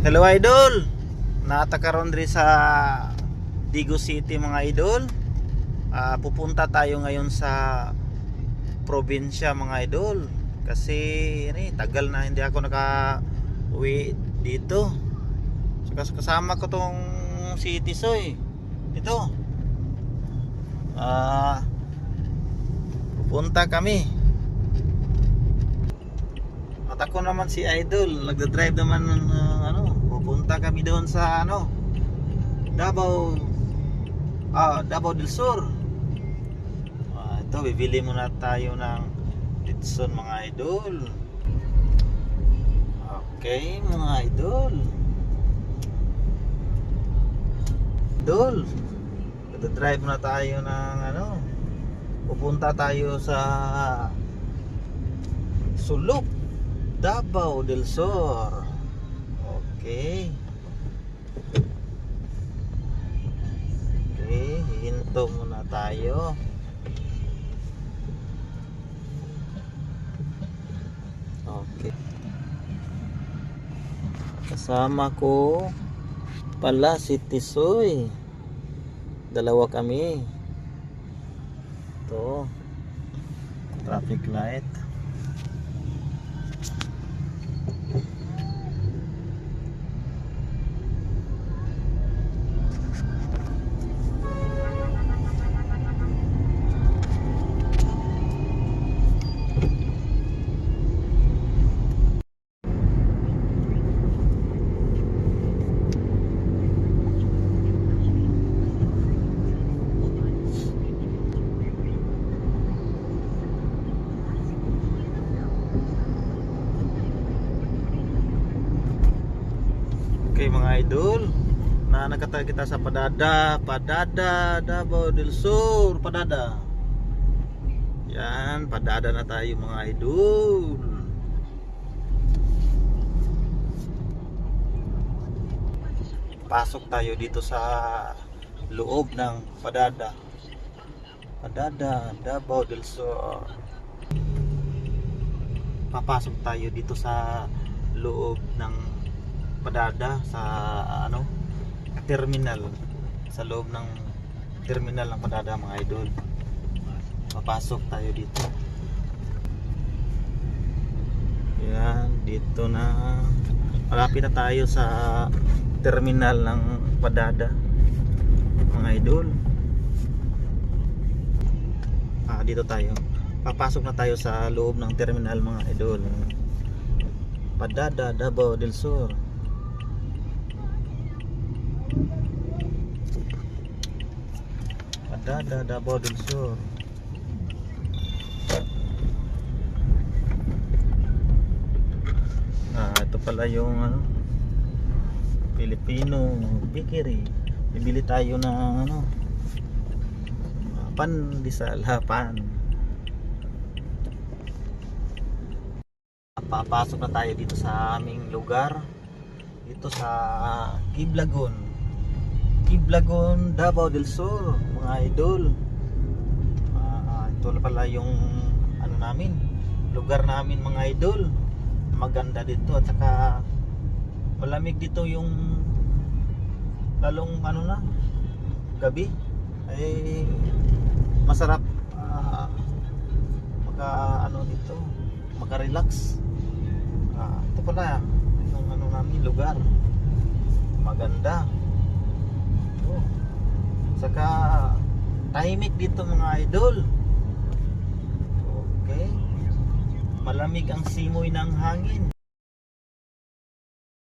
Hello idol. Natakaron diri sa Digo City mga idol. Pupunta tayo ngayon sa probinsya mga idol. Kasi tagal na hindi ako naka-uwi dito. Saka kasama ko tong si Tisoy. Ito. Pupunta kami. At ako naman si idol, nagda-drive naman pupunta kami doon sa Davao del Sur. Ito, bibili muna tayo ng Ditson mga idol. Okay mga idol. Nagda-drive na tayo ng pupunta tayo sa Sulok, Davao del Sur. Okay. Hinto muna tayo. Okay. Kasama ko pala si Tisoy. Dalawa kami. Ito. Traffic light. Okay mga idol, nakatag kita sa Padada, Davao del Sur, Padada. Yan, Padada na tayo mga idol. Pasok tayo dito sa loob ng Padada, Davao del Sur. Papasok tayo dito sa loob ng Padada sa terminal, sa loob ng terminal ng Padada mga idol. Papasok tayo dito. Yan, dito na. Malapit na tayo sa terminal ng Padada mga idol. Dito tayo. Papasok na tayo sa loob ng terminal mga idol. Padada, Davao del Sur. Padada, Davao del Sur. Ito pala yung Filipino bakery. Bibili tayo ng pandesal, pan. Papasok na tayo dito sa aming lugar, dito sa Quiblagon, Davao del Sur mga idol. Ito pala yung namin, lugar namin mga idol. Maganda dito at saka malamig dito, yung lalong gabi ay masarap dito maka-relax. Ito pala yung namin lugar, maganda. Saka tahimik dito mga idol. Okay, malamig ang simoy ng hangin.